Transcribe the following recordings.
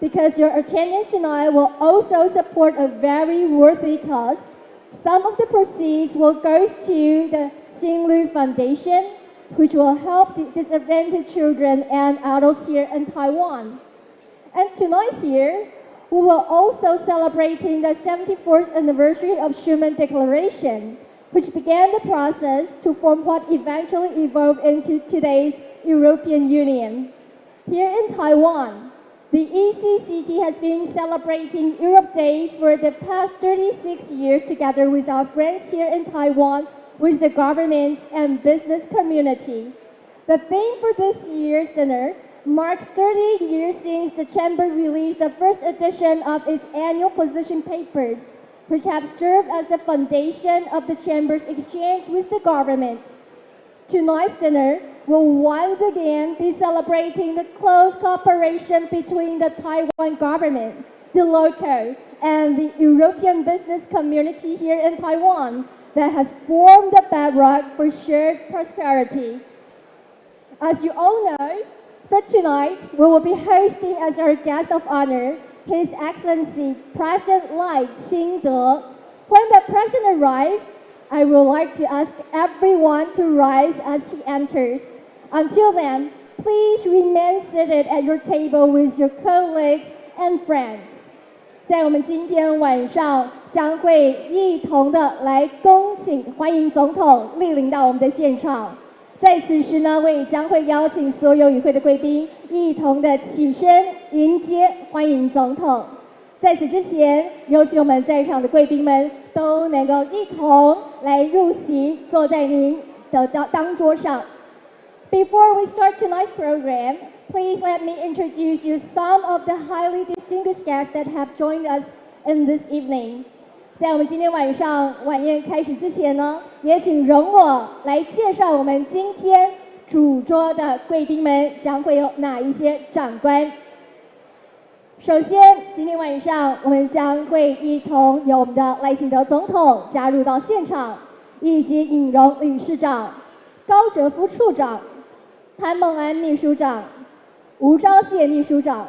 because your attendance tonight will also support a very worthy cause. Some of the proceeds will go to the Xinlu Foundation, which will help disadvantaged children and adults here in Taiwan. And tonight here, we will also celebrating the 74th anniversary of Schuman Declaration, which began the process to form what eventually evolved into today's European Union. Here in Taiwan, the ECCT has been celebrating Europe Day for the past 36 years together with our friends here in Taiwan, with the government and business community. The theme for this year's dinner marks 30 years since the Chamber released the first edition of its annual position papers, which have served as the foundation of the Chamber's exchange with the government. Tonight's dinner will once again be celebrating the close cooperation between the Taiwan government, the local, and the European business community here in Taiwan that has formed the bedrock for shared prosperity. As you all know, for tonight, we will be hosting as our guest of honor, His Excellency President赖清德. When the President arrives, I would like to ask everyone to rise as he enters. Until then, please remain seated at your table with your colleagues and friends. 在我们今天晚上将会一同的来恭请欢迎总统莅临到我们的现场。在此时呢，我也将会邀请所有与会的贵宾一同的起身迎接欢迎总统。在此之前，有请我们在场的贵宾们都能够一同来入席，坐在您的当桌上。Before we start tonight's program, please let me introduce you some of the highly distinguished guests that have joined us in this evening. 在我们今天晚上晚宴开始之前呢，也请容我来介绍我们今天主桌的贵宾们将会有哪一些长官。首先，今天晚上我们将会一同有我们的赖清德总统加入到现场，以及尹荣理事长、高哲夫处长、潘孟安秘书长、吴钊燮秘书长、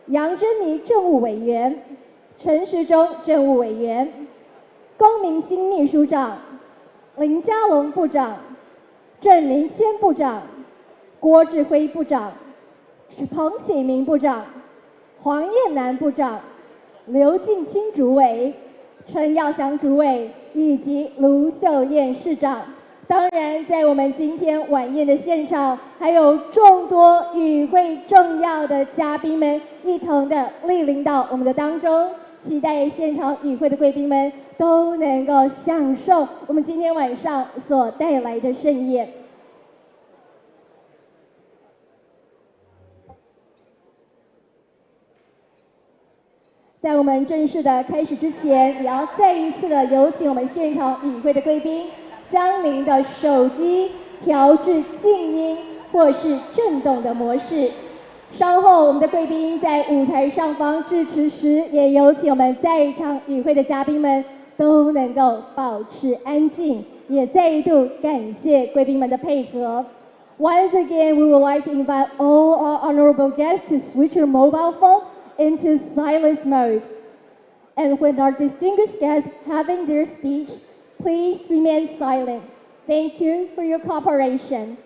杨珍妮政务委员、陈时中政务委员、龚明鑫秘书长、林佳龙部长、郑林谦部长、郭志辉部长、彭启明部长、黄燕南部长、刘敬清主委、陈耀祥主委以及卢秀燕市长。当然，在我们今天晚宴的现场，还有众多与会重要的嘉宾们一同的莅临到我们的当中。期待现场与会的贵宾们都能够享受我们今天晚上所带来的盛宴。在我们正式的开始之前，也要再一次的有请我们现场与会的贵宾，将您的手机调至静音或是震动的模式。稍后我们的贵宾在舞台上方致辞时，也有请我们在场与会的嘉宾们都能够保持安静，也再一度感谢贵宾们的配合。Once again, we would like to invite all our honorable guests to switch your mobile phone into silence mode. And when our distinguished guests having their speech, please remain silent. Thank you for your cooperation.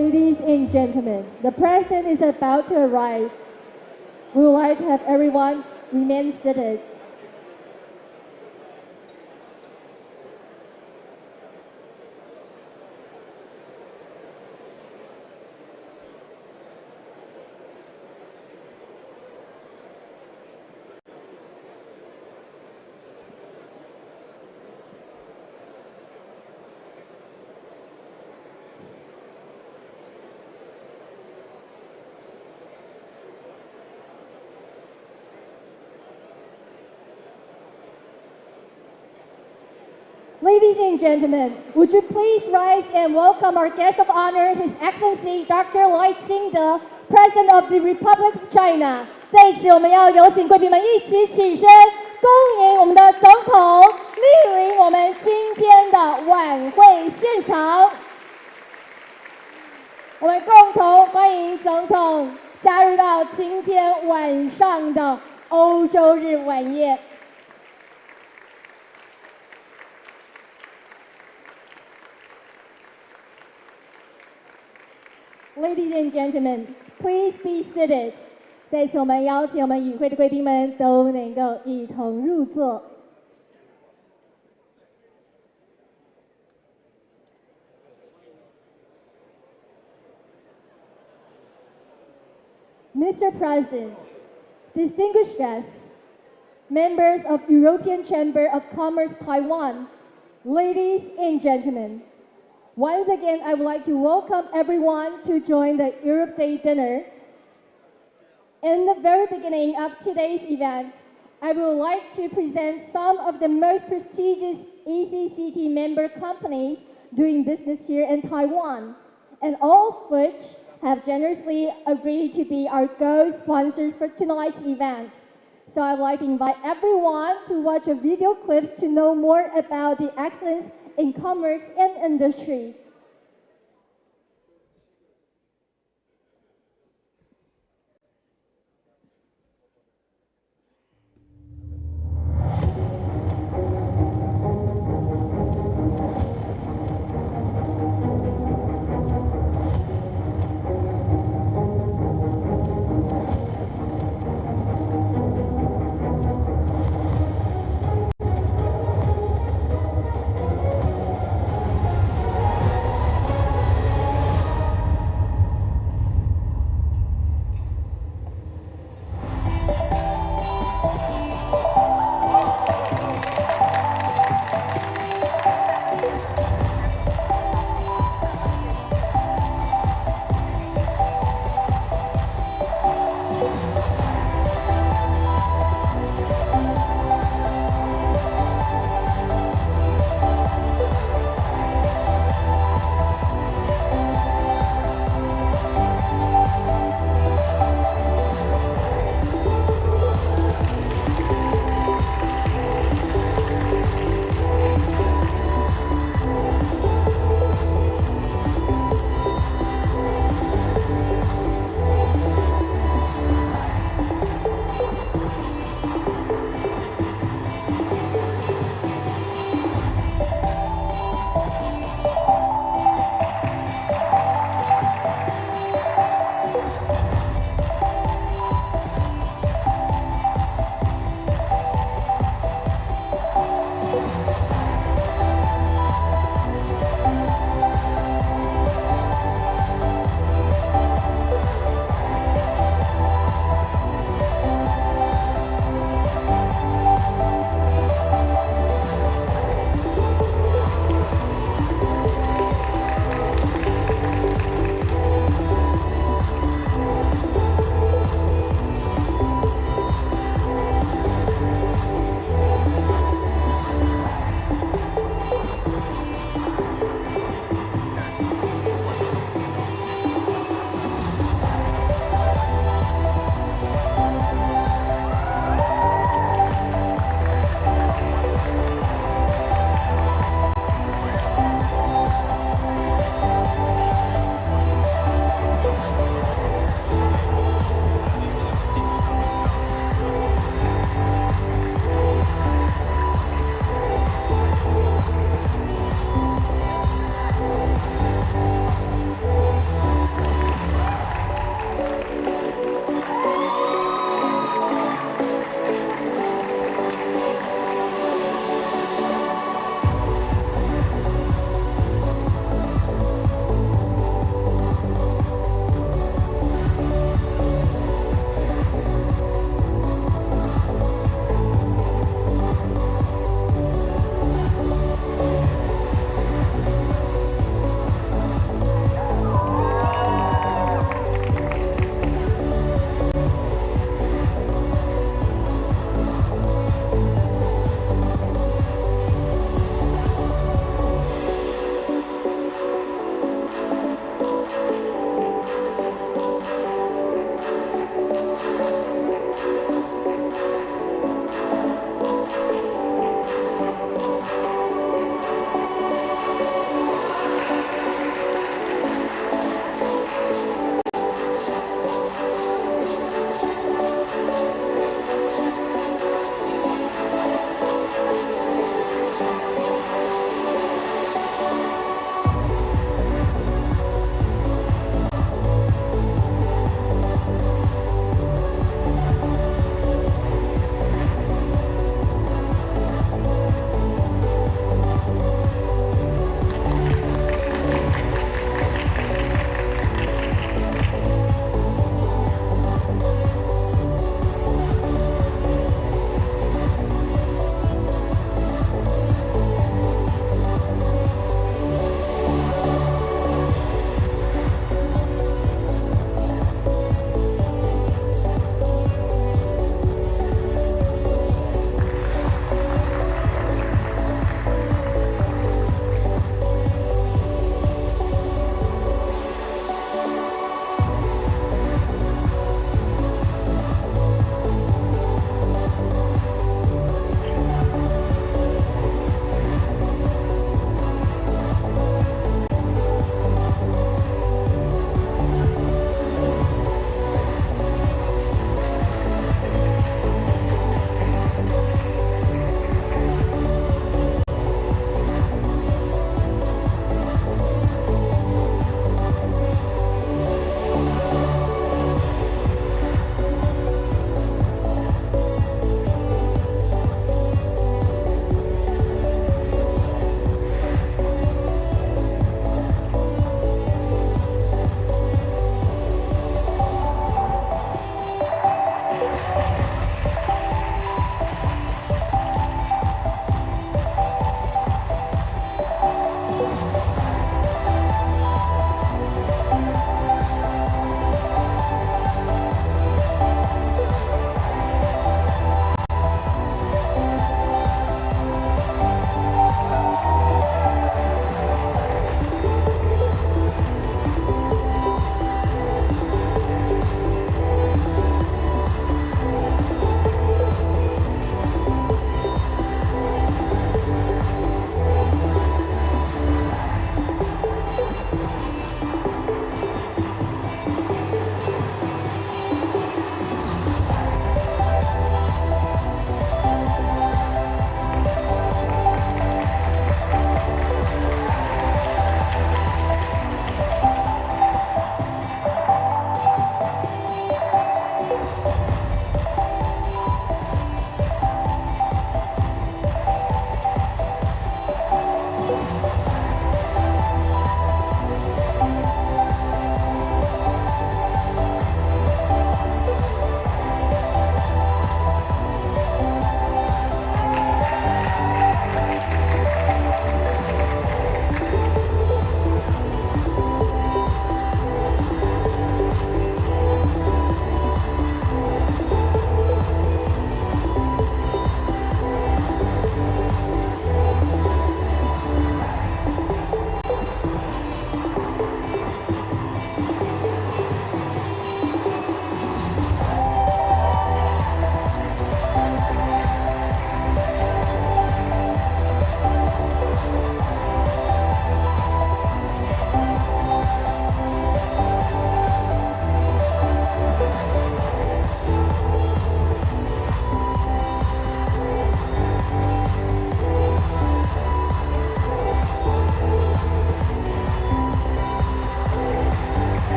Ladies and gentlemen, the President is about to arrive. We would like to have everyone remain seated. Ladies and gentlemen, would you please rise and welcome our guest of honor, His Excellency Dr. Lai Ching-te, President of the Republic of China。在一起，我们要有请贵宾们一起起身，恭迎我们的总统莅临我们今天的晚会现场。我们共同欢迎总统加入到今天晚上的欧洲日晚宴。Ladies and gentlemen, please be seated. 在此，我们邀请我们与会的贵宾们都能够一同入座。Mr. President, distinguished guests, members of European Chamber of Commerce Taiwan, ladies and gentlemen. Once again, I would like to welcome everyone to join the Europe Day dinner. In the very beginning of today's event, I would like to present some of the most prestigious ECCT member companies doing business here in Taiwan, and all of which have generously agreed to be our co-sponsors for tonight's event. So I'd like to invite everyone to watch a video clips to know more about the excellence in commerce and industry.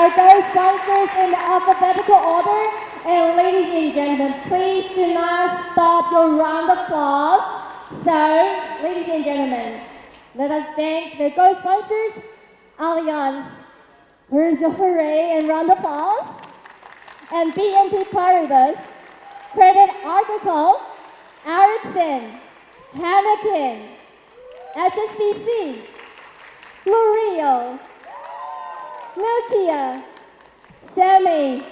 our co-sponsors in the alphabetical order. And ladies and gentlemen, please do not stop your round of applause. So, ladies and gentlemen, let us thank the co-sponsors, Allianz. Here's a hooray and round of applause. And BNP Paribas, Credit Agricole, Ericsson, Hanakin, HSBC, L'Oreal, Nokia, Semi,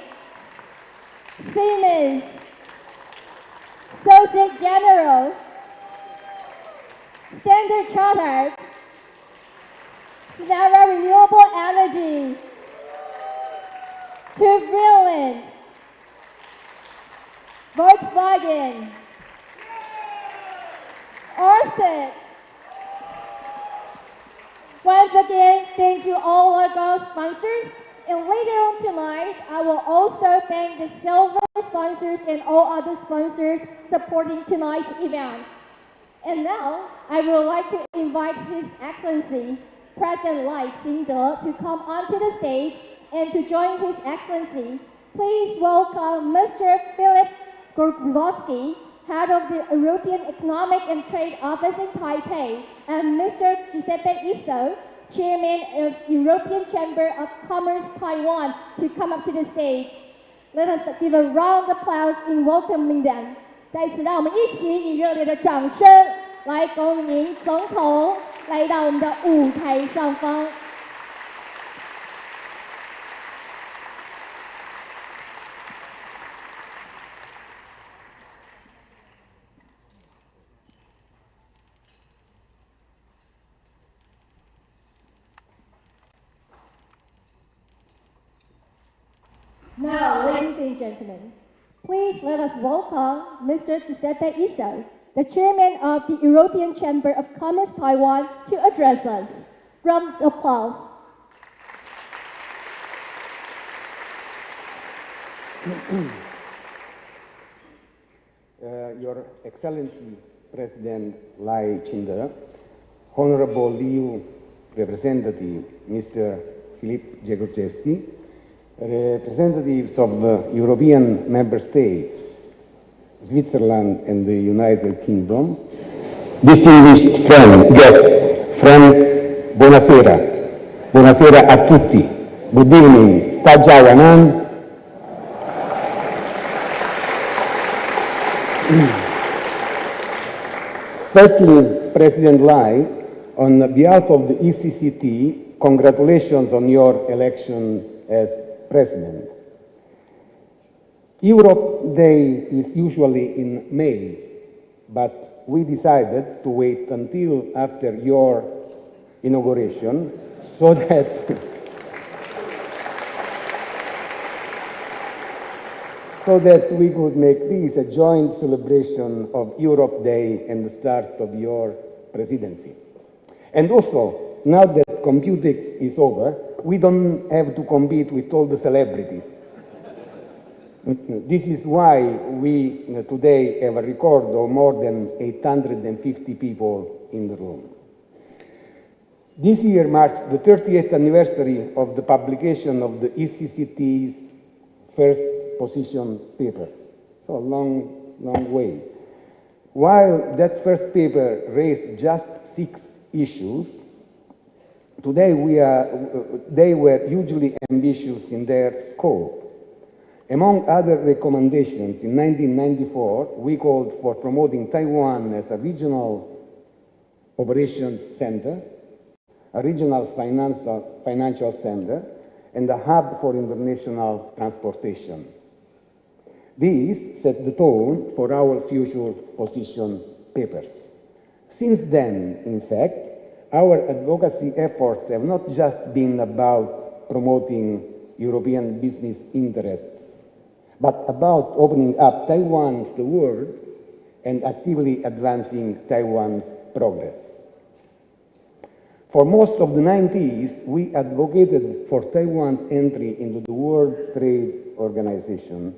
Siemens, Societe Generale, Standard Chartered, Sonera Renewable Energy, Turbulent, Volkswagen, Ørsted. Once again, thank you all our sponsors. And later on tonight, I will also thank the silver sponsors and all other sponsors supporting tonight's event. And now, I would like to invite His Excellency, President Lai清德, to come onto the stage and to join His Excellency. Please welcome Mr. Philip Gorglovsky, Head of the European Economic and Trade Office in Taipei, and Mr. Giuseppe Isso, Chairman of European Chamber of Commerce Taiwan, to come up to the stage. Let us give a round of applause in welcoming them. 在此，让我们一起以热烈的掌声来恭迎总统来到我们的舞台上方。Now, ladies and gentlemen, please let us welcome Mr. Giuseppe Isso, the Chairman of the European Chamber of Commerce Taiwan, to address us. Round of applause. Your Excellency, President Lai清德, Honorable Liu Representative Mr. Filip Jegorczewski, representatives of the European member states, Switzerland and the United Kingdom, distinguished guests, friends, buonasera. Buonasera a tutti. Good evening. Tajawanan. Firstly, President Lai, on behalf of the ECCT, congratulations on your election as President. Europe Day is usually in May, but we decided to wait until after your inauguration so that we could make this a joint celebration of Europe Day and the start of your presidency. And also, now that Computex is over, we don't have to compete with all the celebrities. This is why we today have a record of more than 850 people in the room. This year marks the 30th anniversary of the publication of the ECCT's first position papers. So a long way. While that first paper raised just 6 issues, today they were hugely ambitious in their scope. Among other recommendations, in 1994, we called for promoting Taiwan as a regional operations center, a regional financial center, and a hub for international transportation. This set the tone for our future position papers. Since then, in fact, our advocacy efforts have not just been about promoting European business interests, but about opening up Taiwan to the world and actively advancing Taiwan's progress. For most of the 90s, we advocated for Taiwan's entry into the World Trade Organization.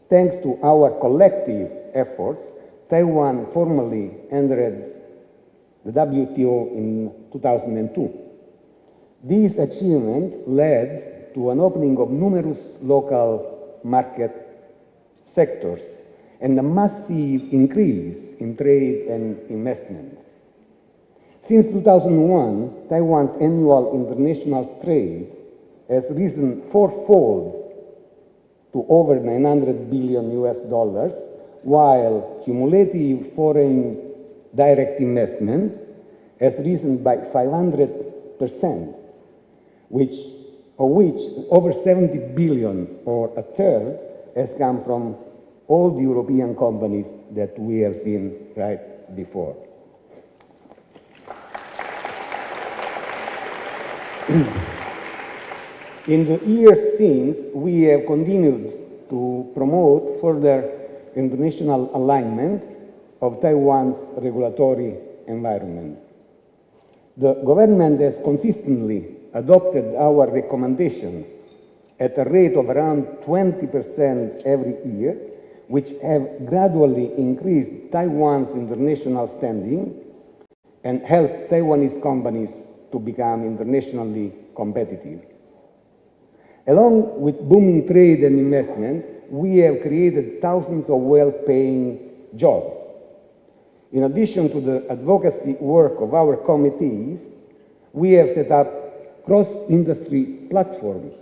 Thanks to our collective efforts, Taiwan formally entered the WTO in 2002. This achievement led led to an opening of numerous local market sectors and a massive increase in trade and investment. Since 2001, Taiwan's annual international trade has risen fourfold to over $900 billion, while cumulative foreign direct investment has risen by 500%, of which over 70 billion, or a third, has come from all the European companies that we have seen right before. In the years since, we have continued to promote further international alignment of Taiwan's regulatory environment. The government has consistently adopted our recommendations at a rate of around 20% every year, which have gradually increased Taiwan's international standing and helped Taiwanese companies to become internationally competitive. Along with booming trade and investment, we have created thousands of well-paying jobs. In addition to the advocacy work of our committees, we have set up cross-industry platforms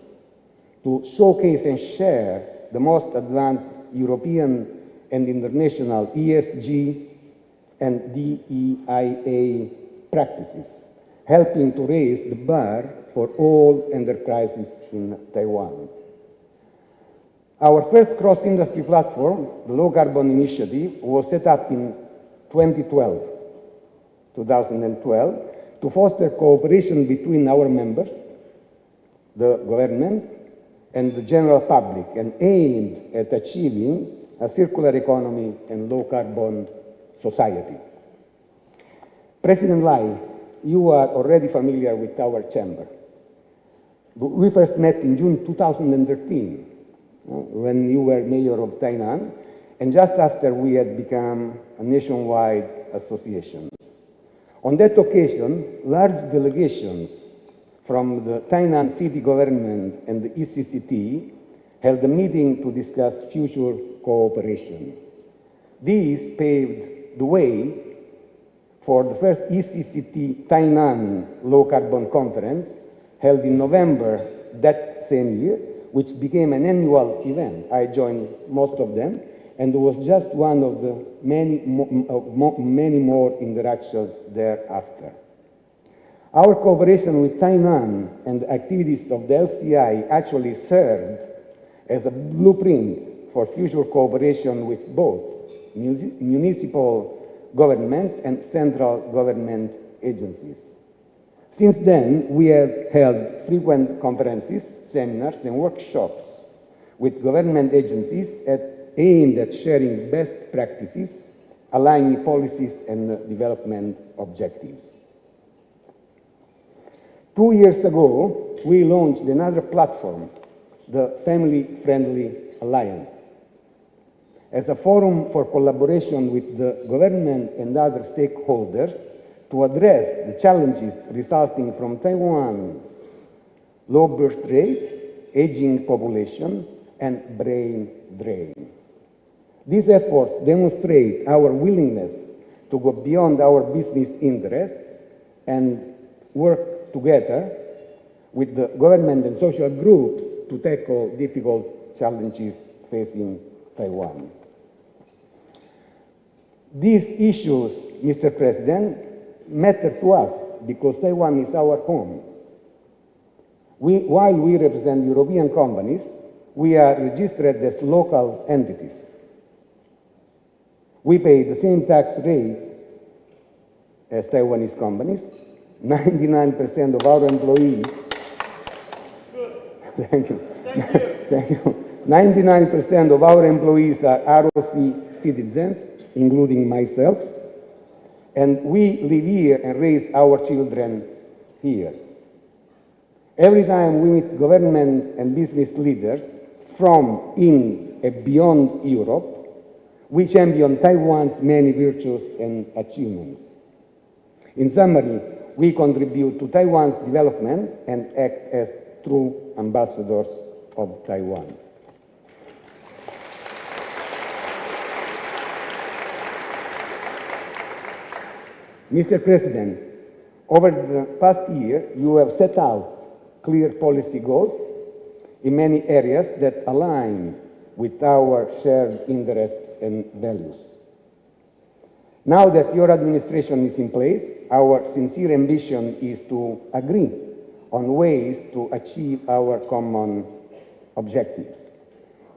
to showcase and share the most advanced European and international ESG and DEIA practices, helping to raise the bar for all enterprises in Taiwan. Our first cross-industry platform, the Low Carbon Initiative, was set up in 2012, to foster cooperation between our members, the government, and the general public, and aimed at achieving a circular economy and low-carbon society. President Lai, you are already familiar with our chamber. We first met in June 2013, when you were mayor of Tainan, and just after we had become a nationwide association. On that occasion, large delegations from the Tainan city government and the ECCT held a meeting to discuss future cooperation. This paved the way for the first ECCT Tainan Low Carbon Conference held in November that same year, which became an annual event. I joined most of them, and was just one of the many more interactions thereafter. Our cooperation with Tainan and the activities of the LCI actually served as a blueprint for future cooperation with both municipal governments and central government agencies. Since then, we have held frequent conferences, seminars, and workshops with government agencies aimed at sharing best practices, aligning policies and development objectives. 2 years ago, we launched another platform, the Family Friendly Alliance, as a forum for collaboration with the government and other stakeholders to address the challenges resulting from Taiwan's low birth rate, aging population, and brain drain. These efforts demonstrate our willingness to go beyond our business interests and work together with the government and social groups to tackle difficult challenges facing Taiwan. These issues, Mr. President, matter to us because Taiwan is our home. While we represent European companies, we are registered as local entities. We pay the same tax rates as Taiwanese companies. 99% of our employees. Thank you. Thank you. 99% of our employees are ROC citizens, including myself, and we live here and raise our children here. Every time we meet government and business leaders from in and beyond Europe, we champion Taiwan's many virtues and achievements. In summary, we contribute to Taiwan's development and act as true ambassadors of Taiwan. Mr. President, over the past year, you have set out clear policy goals in many areas that align with our shared interests and values. Now that your administration is in place, our sincere ambition is to agree on ways to achieve our common objectives.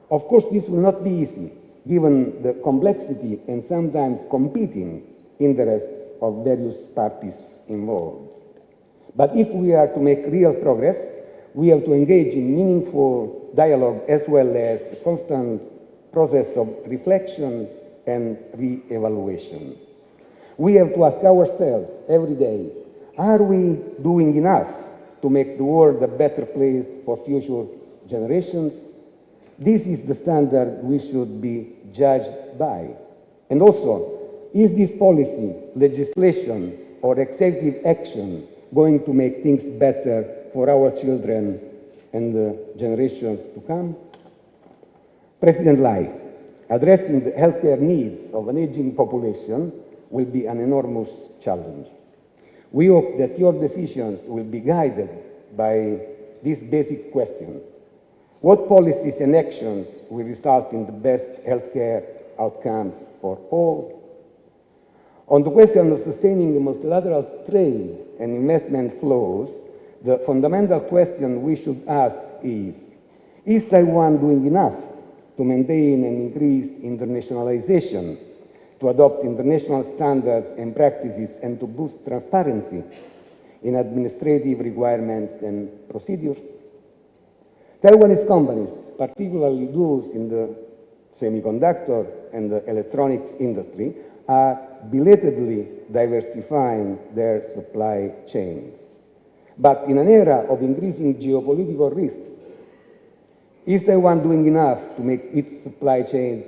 Of course, this will not be easy, given the complexity and sometimes competing interests of various parties involved. But if we are to make real progress, we have to engage in meaningful dialogue as well as a constant process of reflection and re-evaluation. We have to ask ourselves every day, are we doing enough to make the world a better place for future generations? This is the standard we should be judged by. And also, is this policy, legislation, or executive action going to make things better for our children and the generations to come? President Lai, addressing the healthcare needs of an aging population will be an enormous challenge. We hope that your decisions will be guided by this basic question: what policies and actions will result in the best healthcare outcomes for all? On the question of sustaining the multilateral trade and investment flows, the fundamental question we should ask is Taiwan doing enough to maintain and increase internationalization, to adopt international standards and practices, and to boost transparency in administrative requirements and procedures? Taiwanese companies, particularly those in the semiconductor and the electronics industry, are belatedly diversifying their supply chains. But in an era of increasing geopolitical risks, is Taiwan doing enough to make its supply chains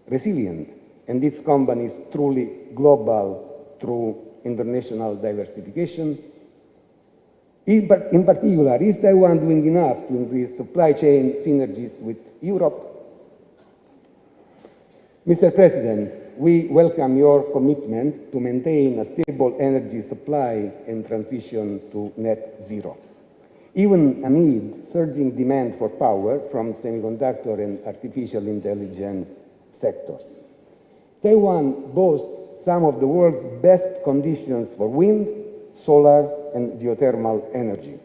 resilient and its companies truly global through international diversification? In particular, is Taiwan doing enough to increase supply chain synergies with Europe? Mr. President, we welcome your commitment to maintain a stable energy supply and transition to net zero, even amid surging demand for power from semiconductor and artificial intelligence sectors. Taiwan boasts some of the world's best conditions for wind, solar, and geothermal energy.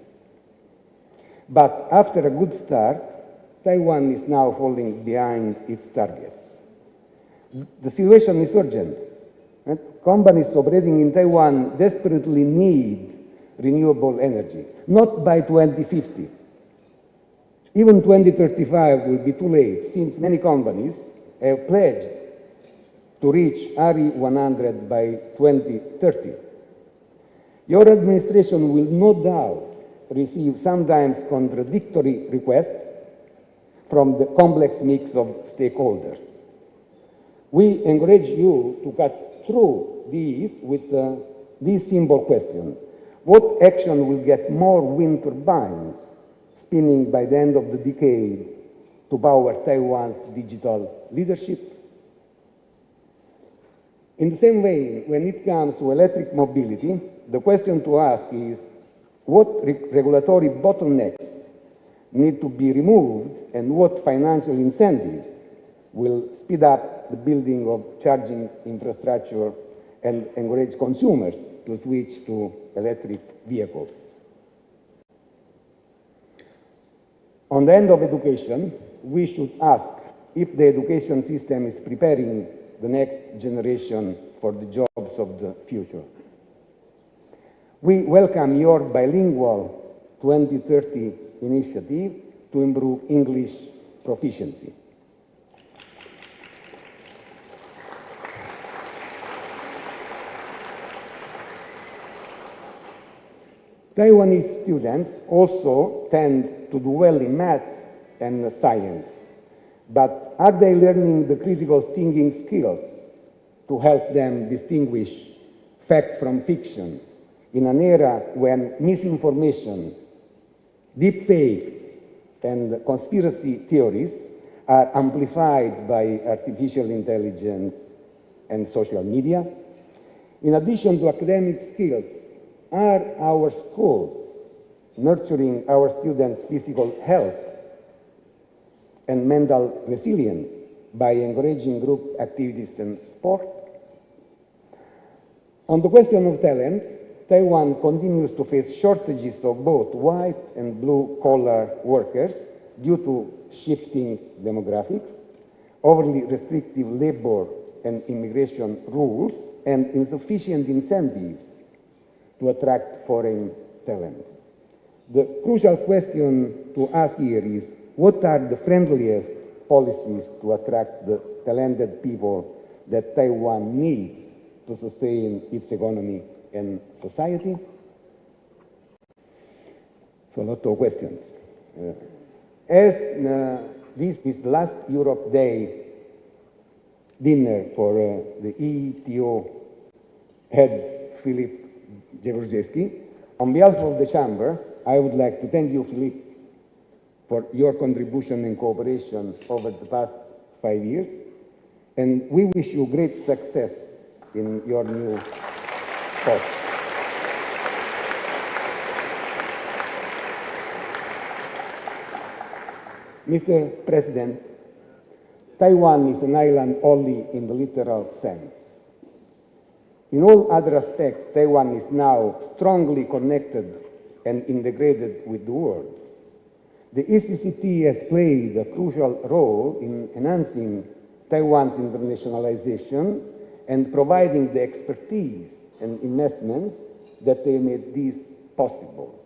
But after a good start, Taiwan is now falling behind its targets. The situation is urgent. Companies operating in Taiwan desperately need renewable energy, not by 2050. Even 2035 will be too late, since many companies have pledged to reach RE100 by 2030. Your administration will no doubt receive sometimes contradictory requests from the complex mix of stakeholders. We encourage you to cut through these with this simple question: what action will get more wind turbines spinning by the end of the decade to power Taiwan's digital leadership? In the same way, when it comes to electric mobility, the question to ask is what regulatory bottlenecks need to be removed and what financial incentives will speed up the building of charging infrastructure and encourage consumers to switch to electric vehicles. On the end of education, we should ask if the education system is preparing the next generation for the jobs of the future. We welcome your bilingual 2030 initiative to improve English proficiency. Taiwanese students also tend to do well in maths and science, but are they learning the critical thinking skills to help them distinguish fact from fiction in an era when misinformation Deepfakes and conspiracy theories are amplified by artificial intelligence and social media. In addition to academic skills, are our schools nurturing our students' physical health and mental resilience by encouraging group activities and sport? On the question of talent, Taiwan continues to face shortages of both white and blue-collar workers due to shifting demographics, overly restrictive labor and immigration rules, and insufficient incentives to attract foreign talent. The crucial question to ask here is, what are the friendliest policies to attract the talented people that Taiwan needs to sustain its economy and society? So a lot of questions. As this is the last Europe Day dinner for the ETO head, Philip Jaworski, on behalf of the Chamber, I would like to thank you, Philip, for your contribution and cooperation over the past 5 years, and we wish you great success in your new post. Mr. President, Taiwan is an island only in the literal sense. In all other aspects, Taiwan is now strongly connected and integrated with the world. The ECCT has played a crucial role in enhancing Taiwan's internationalization and providing the expertise and investments that they made this possible.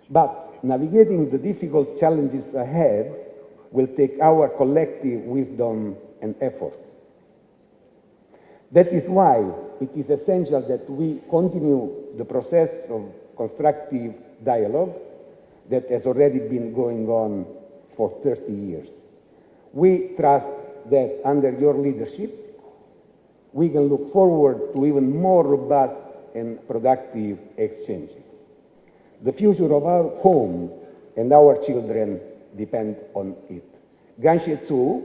But navigating the difficult challenges ahead will take our collective wisdom and efforts. That is why it is essential that we continue the process of constructive dialogue that has already been going on for 30 years. We trust that under your leadership, we can look forward to even more robust and productive exchanges. The future of our home and our children depend on it. Ganxie Tzu,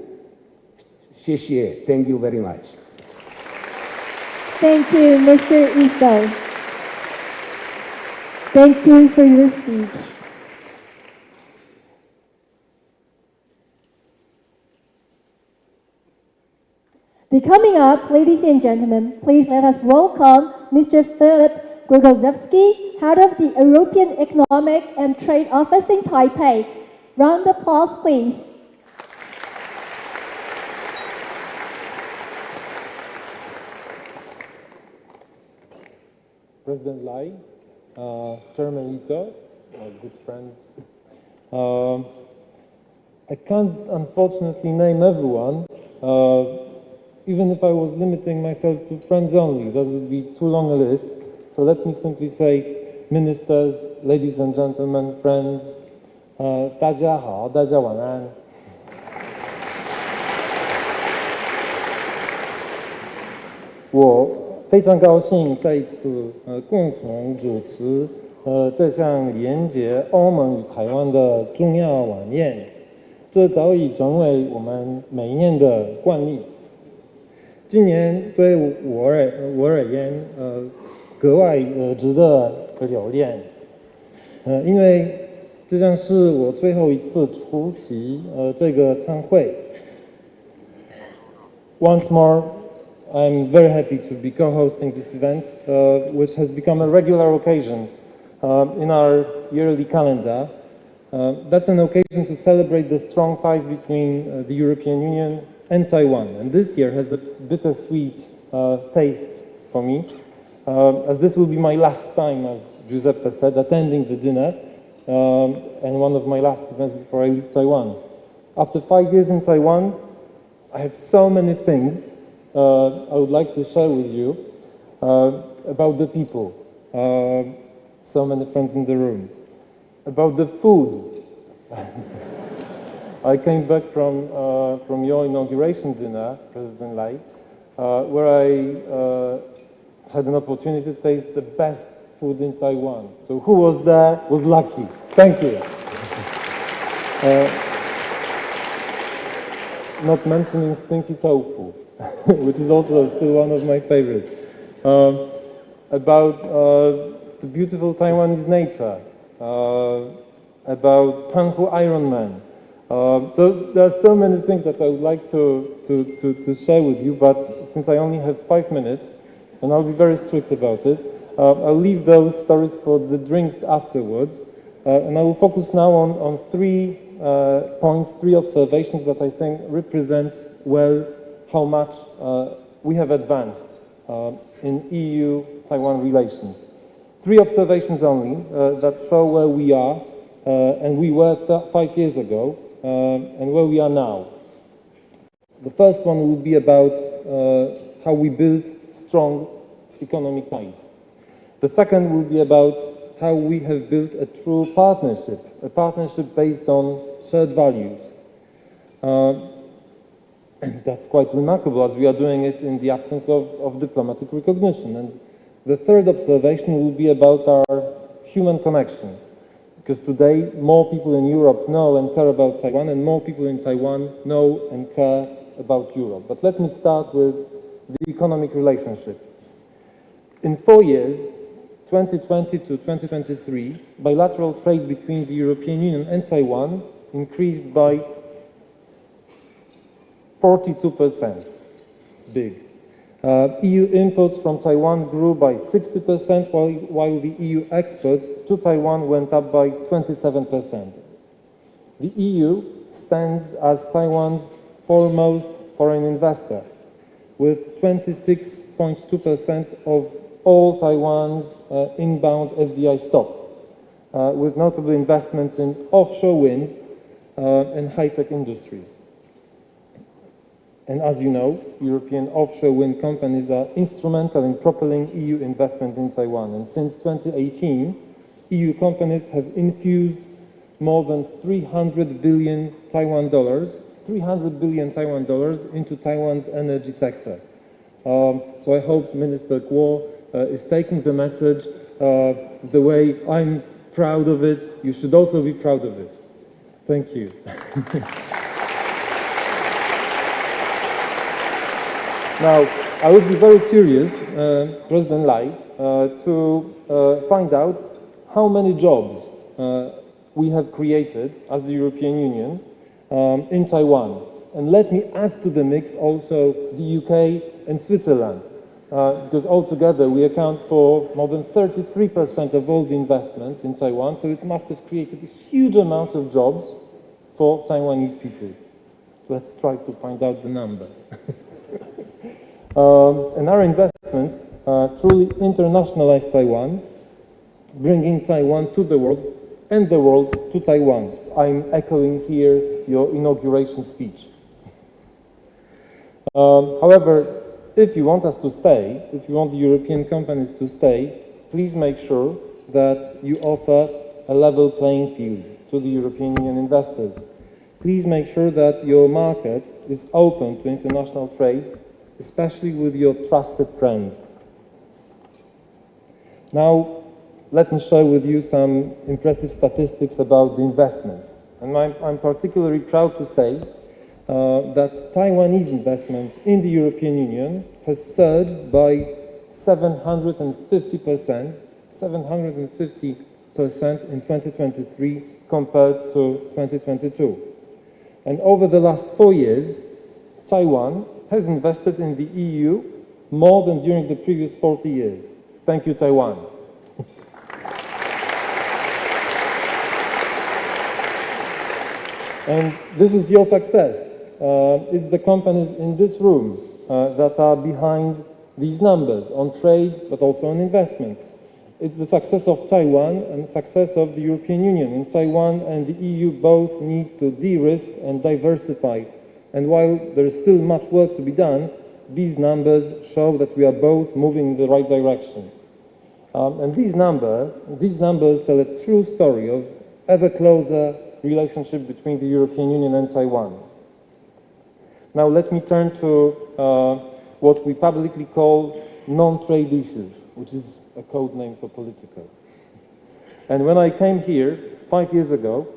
xie xie. Thank you very much. Thank you, Mr. Ito. Thank you for your speech. Coming up, ladies and gentlemen, please let us welcome Mr. Philip Grigolzewski, head of the European Economic and Trade Office in Taipei. Round of applause, please. President Lai, Chairman Ito, my good friend. I can't unfortunately name everyone. Even if I was limiting myself to friends only, that would be too long a list. So let me simply say, ministers, ladies and gentlemen, friends, 大家好，大家晚安。我非常高兴再一次共同主持这项连结欧盟与台湾的重要晚宴，这早已成为我们每一年的惯例。今年对我而言，格外值得留恋，因为这将是我最后一次出席这个参会。Once more, I'm very happy to be co-hosting this event, which has become a regular occasion in our yearly calendar. That's an occasion to celebrate the strong ties between the European Union and Taiwan, and this year has a bittersweet taste for me, as this will be my last time, as Giuseppe said, attending the dinner, and one of my last events before I leave Taiwan. After 5 years in Taiwan, I have so many things I would like to share with you about the people, so many friends in the room, about the food. I came back from your inauguration dinner, President Lai, where I had an opportunity to taste the best food in Taiwan. So who was there was lucky. Thank you. Not mentioning stinky tofu, which is also still one of my favorites. About the beautiful Taiwanese nature, about Panhu Iron Man. So there are so many things that I would like to share with you, but since I only have 5 minutes, and I'll be very strict about it, I'll leave those stories for the drinks afterwards, and I will focus now on 3 points, 3 observations that I think represent well how much we have advanced in EU-Taiwan relations. 3 observations only that show where we are and we were 5 years ago and where we are now. The first one will be about how we build strong economic ties. The second will be about how we have built a true partnership, a partnership based on shared values. And that's quite remarkable, as we are doing it in the absence of diplomatic recognition. And the third observation will be about our human connection, because today more people in Europe know and care about Taiwan, and more people in Taiwan know and care about Europe. But let me start with the economic relationship. In 4 years, 2020 to 2023, bilateral trade between the European Union and Taiwan increased by 42%. It's big. EU imports from Taiwan grew by 60%, while the EU exports to Taiwan went up by 27%. The EU stands as Taiwan's foremost foreign investor, with 26.2% of all Taiwan's inbound FDI stock, with notable investments in offshore wind and high-tech industries. And as you know, European offshore wind companies are instrumental in propelling EU investment in Taiwan. And since 2018, EU companies have infused more than 300 billion Taiwan dollars into Taiwan's energy sector. So I hope Minister Guo is taking the message the way I'm proud of it. You should also be proud of it. Thank you. Now, I would be very curious, President Lai, to find out how many jobs we have created as the European Union in Taiwan. And let me add to the mix also the UK and Switzerland, because altogether we account for more than 33% of all the investments in Taiwan, so it must have created a huge amount of jobs for Taiwanese people. Let's try to find out the number. And our investments truly internationalized Taiwan, bringing Taiwan to the world and the world to Taiwan. I'm echoing here your inauguration speech. However, if you want us to stay, if you want the European companies to stay, please make sure that you offer a level playing field to the European Union investors. Please make sure that your market is open to international trade, especially with your trusted friends. Now, let me share with you some impressive statistics about the investments. And I'm particularly proud to say that Taiwanese investment in the European Union has surged by 750% in 2023 compared to 2022. And over the last 4 years, Taiwan has invested in the EU more than during the previous 40 years. Thank you, Taiwan. And this is your success. It's the companies in this room that are behind these numbers on trade, but also on investments. It's the success of Taiwan and the success of the European Union. And Taiwan and the EU both need to de-risk and diversify. And while there is still much work to be done, these numbers show that we are both moving in the right direction. And these numbers tell a true story of ever closer relationship between the European Union and Taiwan. Now let me turn to what we publicly call non-trade issues, which is a code name for political. And when I came here, 5 years ago,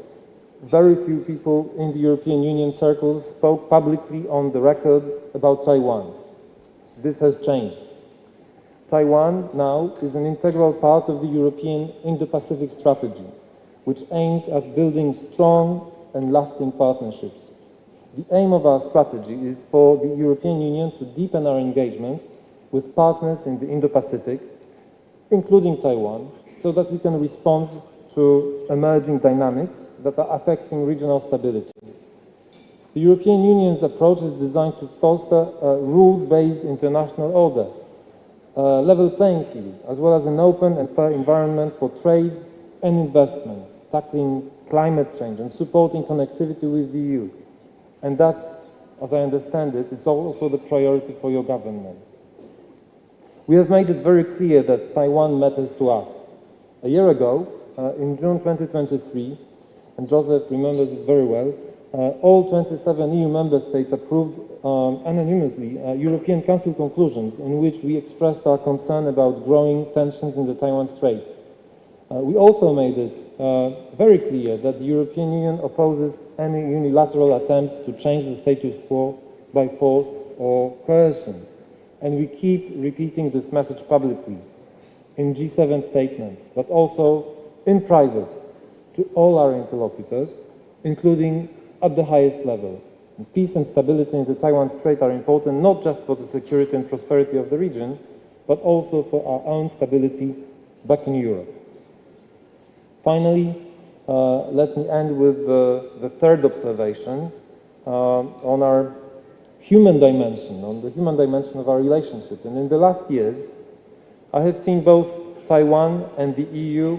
very few people in the European Union circles spoke publicly on the record about Taiwan. This has changed. Taiwan now is an integral part of the European Indo-Pacific strategy, which aims at building strong and lasting partnerships. The aim of our strategy is for the European Union to deepen our engagement with partners in the Indo-Pacific, including Taiwan, so that we can respond to emerging dynamics that are affecting regional stability. The European Union's approach is designed to foster a rules-based international order, a level playing field, as well as an open and fair environment for trade and investment, tackling climate change and supporting connectivity with the EU. And that's, as I understand it, is also the priority for your government. We have made it very clear that Taiwan matters to us. A year ago, in June 2023, and Joseph remembers it very well, all 27 EU member states approved unanimously European Council conclusions in which we expressed our concern about growing tensions in the Taiwan Strait. We also made it very clear that the European Union opposes any unilateral attempts to change the status quo by force or coercion. And we keep repeating this message publicly in G7 statements, but also in private to all our interlocutors, including at the highest level. And peace and stability in the Taiwan Strait are important not just for the security and prosperity of the region, but also for our own stability back in Europe. Finally, let me end with the third observation on our human dimension, on the human dimension of our relationship. And in the last years, I have seen both Taiwan and the EU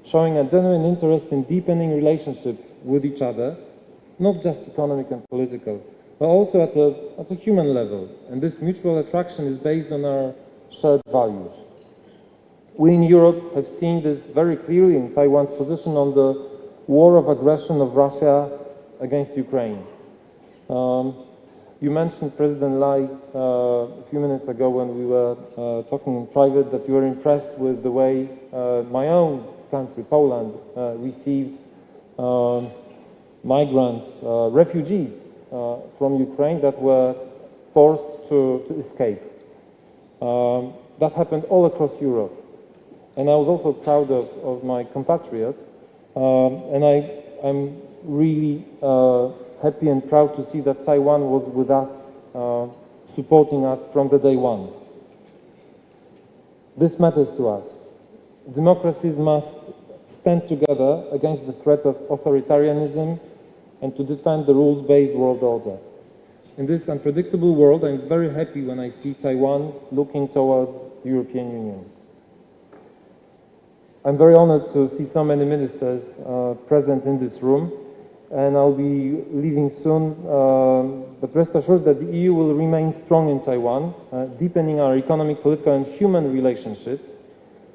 showing a genuine interest in deepening relationship with each other, not just economic and political, but also at a human level. And this mutual attraction is based on our shared values. We in Europe have seen this very clearly in Taiwan's position on the war of aggression of Russia against Ukraine. You mentioned, President Lai, a few minutes ago when we were talking in private, that you were impressed with the way my own country, Poland, received migrants, refugees from Ukraine that were forced to escape. That happened all across Europe. And I was also proud of my compatriots, and I'm really happy and proud to see that Taiwan was with us, supporting us from the day one. This matters to us. Democracies must stand together against the threat of authoritarianism and to defend the rules-based world order. In this unpredictable world, I'm very happy when I see Taiwan looking towards the European Union. I'm very honored to see so many ministers present in this room, and I'll be leaving soon, but rest assured that the EU will remain strong in Taiwan, deepening our economic, political, and human relationship,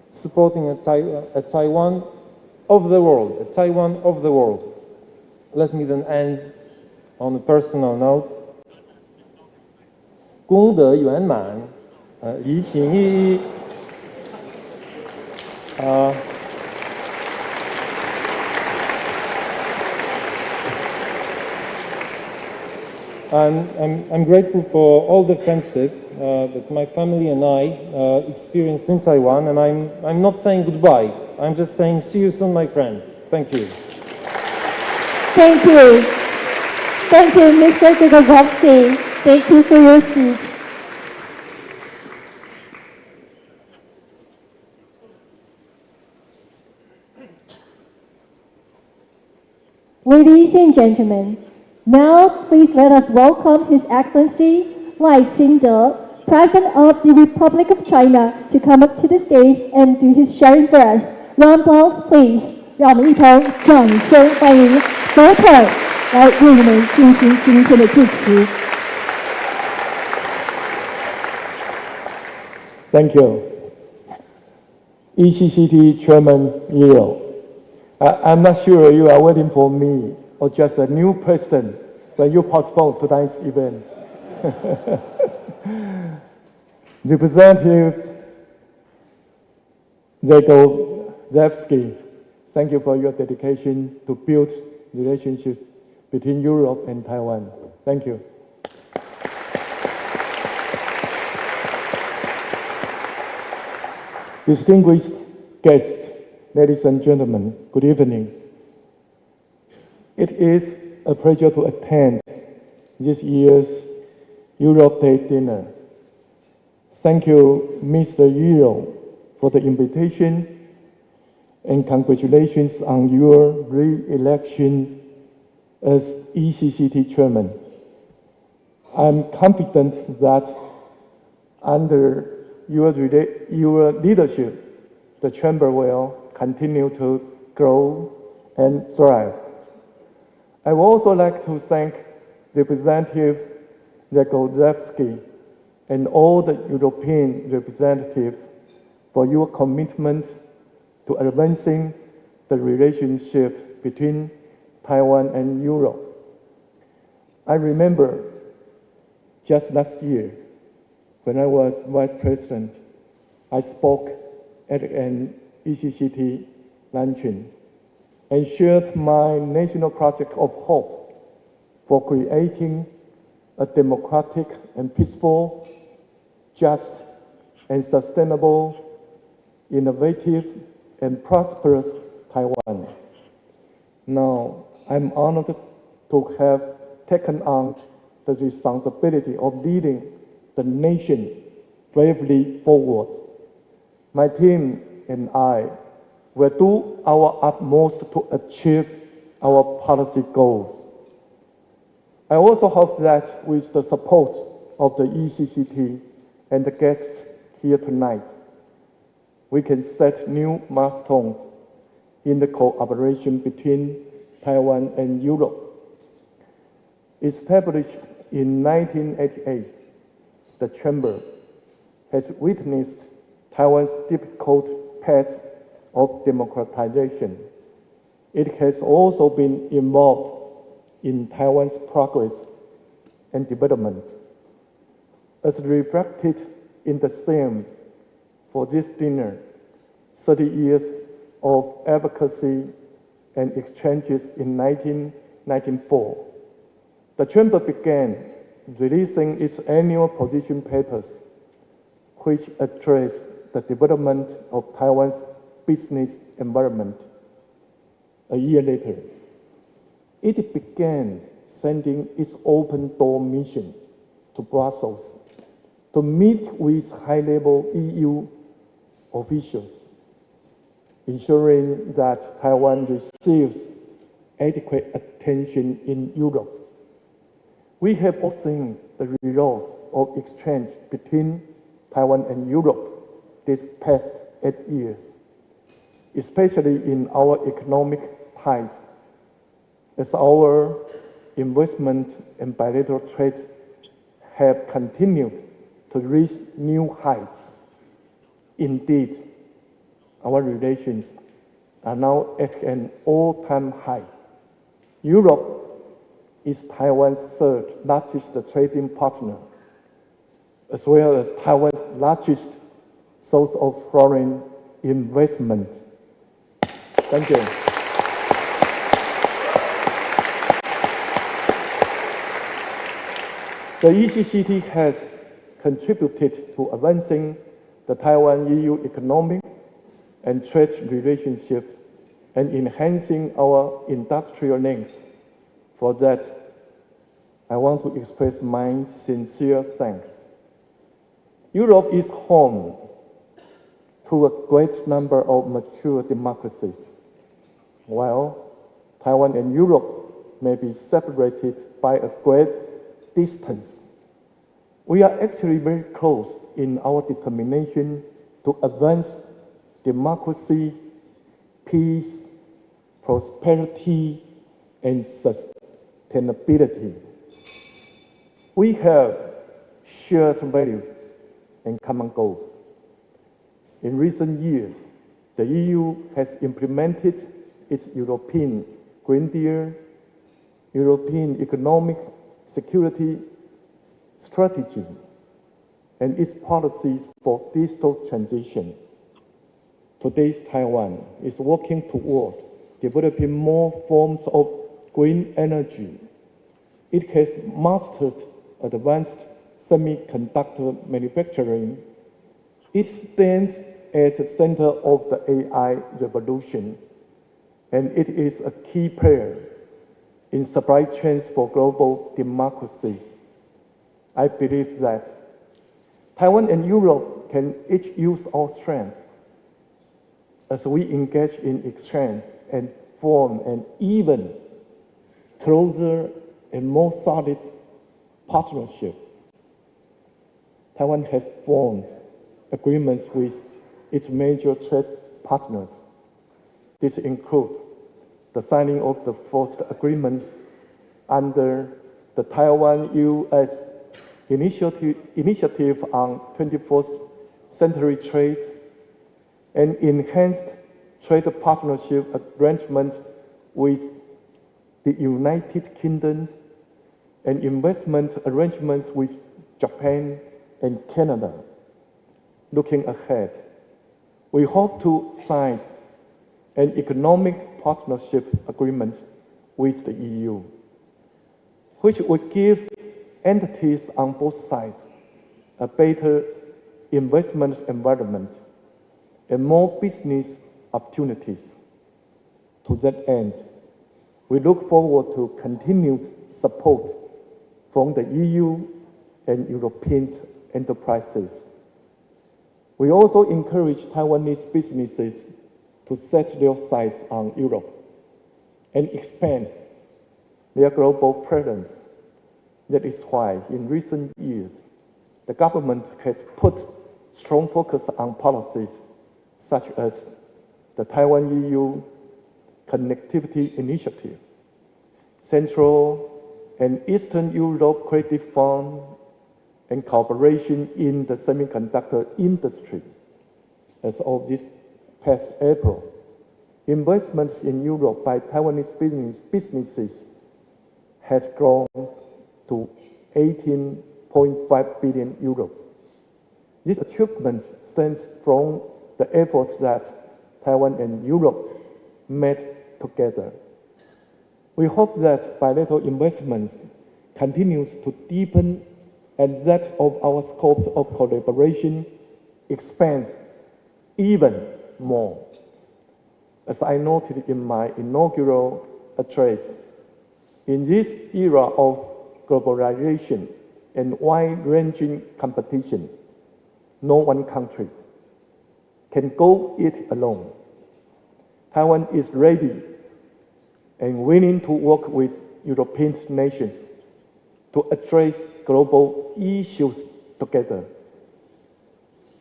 supporting a Taiwan of the world, a Taiwan of the world. Let me then end on a personal note. 功德圆满，怡情依依。I'm grateful for all the friendship that my family and I experienced in Taiwan, and I'm not saying goodbye. I'm just saying see you soon, my friends. Thank you. Thank you. Thank you, Mr. Gregorowski. Thank you for your speech. Ladies and gentlemen, now please let us welcome His Excellency Lai清德, President of the Republic of China, to come up to the stage and do his sharing for us. Round of applause, please. 让我们一同掌声欢迎总统来为我们进行今天的致辞。Thank you. ECCT Chairman Yeo. I'm not sure you are waiting for me or just a new president when you postpone tonight's event. Representative Zagorowski, Thank you for your dedication to build relationship between Europe and Taiwan. Thank you. Distinguished guests, ladies and gentlemen, good evening. It is a pleasure to attend this year's Europe Day dinner. Thank you, Mr. Yeo, for the invitation, and congratulations on your re-election as ECCT chairman. I'm confident that under your leadership, the chamber will continue to grow and thrive. I would also like to thank Representative Zagorzewski and all the European representatives for your commitment to advancing the relationship between Taiwan and Europe. I remember just last year, when I was Vice President, I spoke at an ECCT luncheon and shared my national project of hope for creating a democratic and peaceful, just and sustainable, innovative and prosperous Taiwan. Now, I'm honored to have taken on the responsibility of leading the nation bravely forward. My team and I will do our utmost to achieve our policy goals. I also hope that with the support of the ECCT and the guests here tonight, we can set new milestones in the cooperation between Taiwan and Europe. Established in 1988, the Chamber has witnessed Taiwan's difficult path of democratization. It has also been involved in Taiwan's progress and development. As reflected in the theme for this dinner, 30 years of advocacy and exchanges in 1994, the Chamber began releasing its annual position papers, which address the development of Taiwan's business environment. A year later, it began sending its open door mission to Brussels to meet with high-level EU officials, ensuring that Taiwan receives adequate attention in Europe. We have all seen the results of exchange between Taiwan and Europe these past 8 years, especially in our economic ties, as our investment and bilateral trade have continued to reach new heights. Indeed, our relations are now at an all-time high. Europe is Taiwan's third largest trading partner, as well as Taiwan's largest source of foreign investment. Thank you. The ECCT has contributed to advancing the Taiwan-EU economic and trade relationship and enhancing our industrial links. For that, I want to express my sincere thanks. Europe is home to a great number of mature democracies, while Taiwan and Europe may be separated by a great distance. We are actually very close in our determination to advance democracy, peace, prosperity, and sustainability. We have shared values and common goals. In recent years, the EU has implemented its European Green Deal, European Economic Security Strategy, and its policies for digital transition. Today's Taiwan is working toward developing more forms of green energy. It has mastered advanced semiconductor manufacturing. It stands at the center of the AI revolution, and it is a key player in supply chains for global democracies. I believe that Taiwan and Europe can each use our strength as we engage in exchange and form an even closer and more solid partnership. Taiwan has formed agreements with its major trade partners. This includes the signing of the first agreement under the Taiwan-U.S. Initiative on 21st Century Trade and enhanced trade partnership arrangements with the United Kingdom and investment arrangements with Japan and Canada. Looking ahead, we hope to sign an economic partnership agreement with the EU, which would give entities on both sides a better investment environment and more business opportunities. To that end, we look forward to continued support from the EU and European enterprises. We also encourage Taiwanese businesses to set their sights on Europe and expand their global presence. That is why, in recent years, the government has put strong focus on policies such as the Taiwan-EU Connectivity Initiative, Central and Eastern Europe Credit Fund, and cooperation in the semiconductor industry. As of this past April, investments in Europe by Taiwanese businesses had grown to 18.5 billion euros. This achievement stems from the efforts that Taiwan and Europe made together. We hope that bilateral investments continues to deepen and that of our scope of collaboration expands even more. As I noted in my inaugural address, in this era of globalization and wide-ranging competition, no one country can go it alone. Taiwan is ready and willing to work with European nations to address global issues together.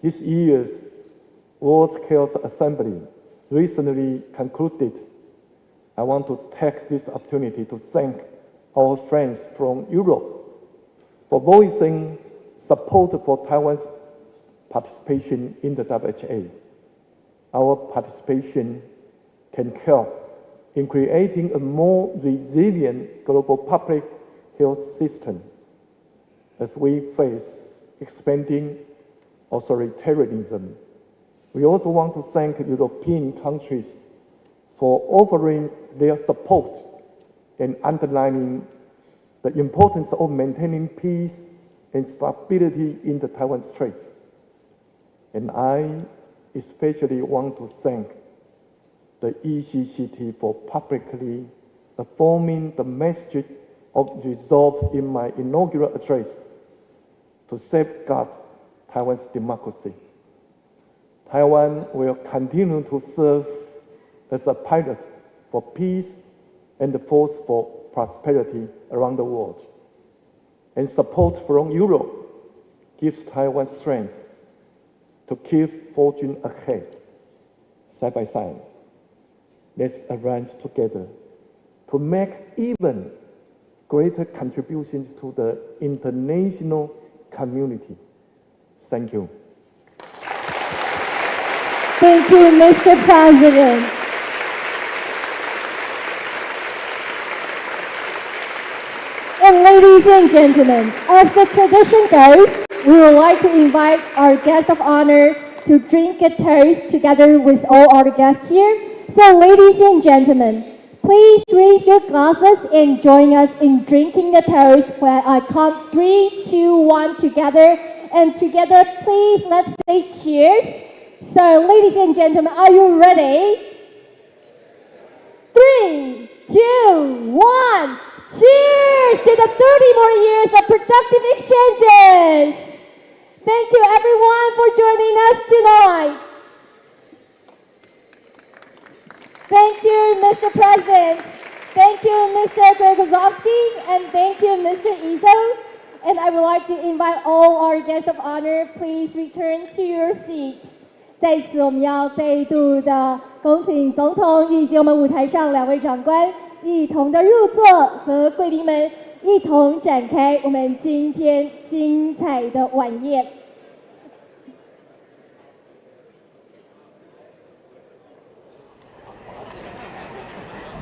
This year's World Health Assembly recently concluded. I want to take this opportunity to thank our friends from Europe for voicing support for Taiwan's participation in the WHA. Our participation can help in creating a more resilient global public health system as we face expanding authoritarianism. We also want to thank European countries for offering their support and underlining the importance of maintaining peace and stability in the Taiwan Strait. And I especially want to thank the ECCT for publicly affirming the message of resolve in my inaugural address to safeguard Taiwan's democracy. Taiwan will continue to serve as a pilot for peace and a force for prosperity around the world. And support from Europe gives Taiwan strength to keep forging ahead, side by side. Let's advance together to make even greater contributions to the international community. Thank you. Thank you, Mr. President. And ladies and gentlemen, as the tradition goes, we would like to invite our guest of honor to drink a toast together with all our guests here. So, ladies and gentlemen, please raise your glasses and join us in drinking the toast where I count 3, 2, 1 together. And together, please, let's say cheers. So, ladies and gentlemen, are you ready? 3, 2, 1. Cheers to the 30 more years of productive exchanges. Thank you, everyone, for joining us tonight. Thank you, Mr. President. Thank you, Mr. Gregozovsky, and thank you, Mr. Izzo. And I would like to invite all our guests of honor, please return to your seats. 在此，我们要再度的恭请总统以及我们舞台上2位长官一同的入座，和贵宾们一同展开我们今天精彩的晚宴。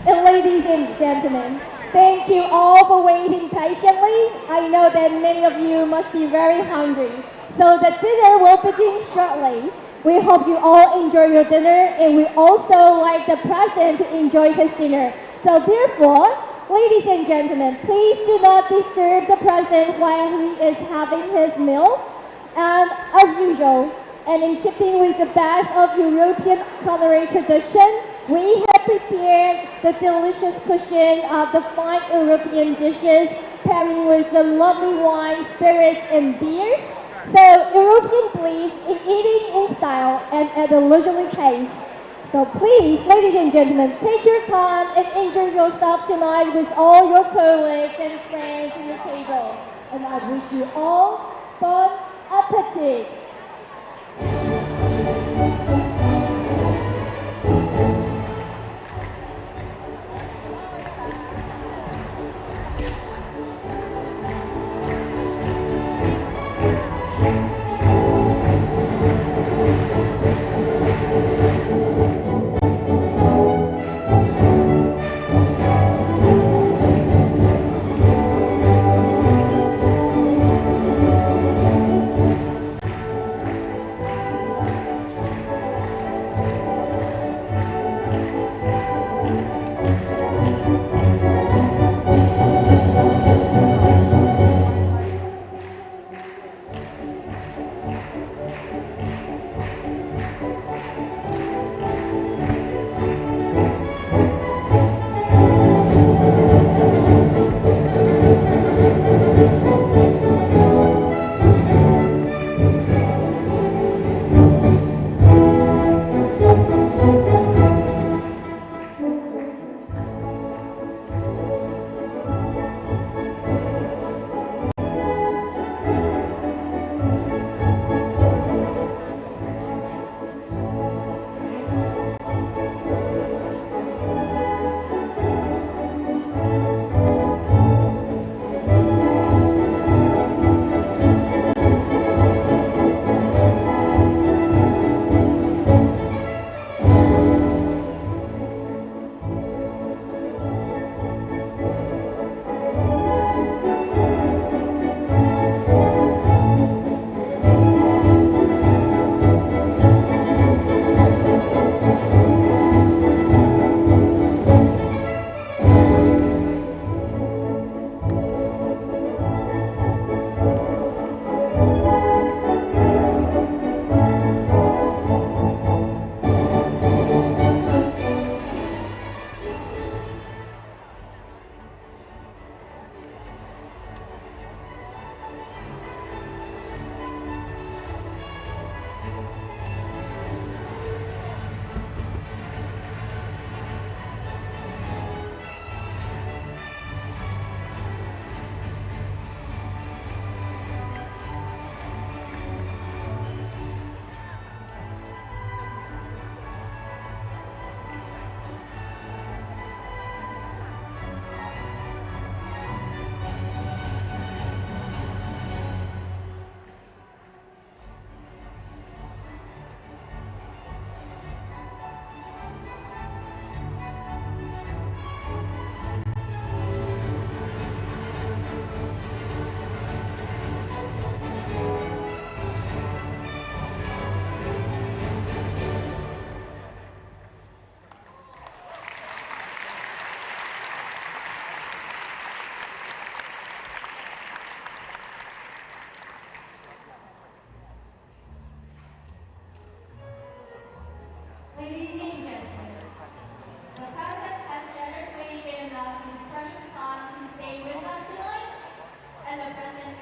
And ladies and gentlemen, thank you all for waiting patiently. I know that many of you must be very hungry. So the dinner will begin shortly. We hope you all enjoy your dinner, and we also like the president to enjoy his dinner. So therefore, ladies and gentlemen, please do not disturb the president while he is having his meal. And as usual, and in keeping with the best of European culinary tradition, we have prepared the delicious cuisine of the fine European dishes, pairing with the lovely wine, spirits, and beers. So European believes in eating in style and at a leisurely pace. So please, ladies and gentlemen, take your time and enjoy yourself tonight with all your colleagues and friends at the table. And I wish you all bon appetit.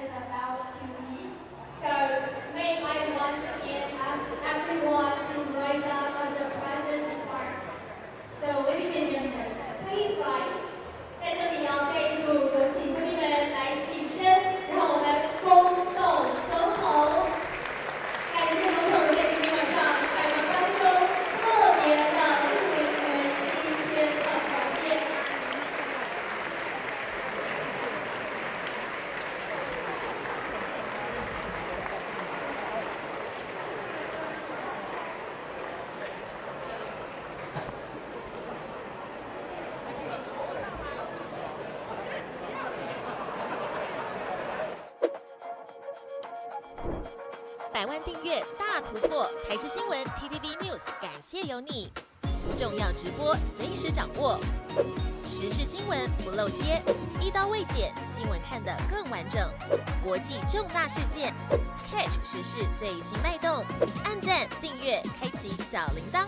is about to be. So may I once again ask everyone to rise up as the President departs. So ladies and gentlemen, please rise. 在这里要再度有请贵宾们来起身，让我们恭送总统。感谢总统在今天晚上在我们当中特别的莅临我们今天的晚宴。100万订阅大突破，台视新闻 TTVNews 感谢有你。重要直播随时掌握，时事新闻不漏接，一刀未剪，新闻看得更完整。国际重大事件 ，catch 时事最新脉动，按赞订阅，开启小铃铛。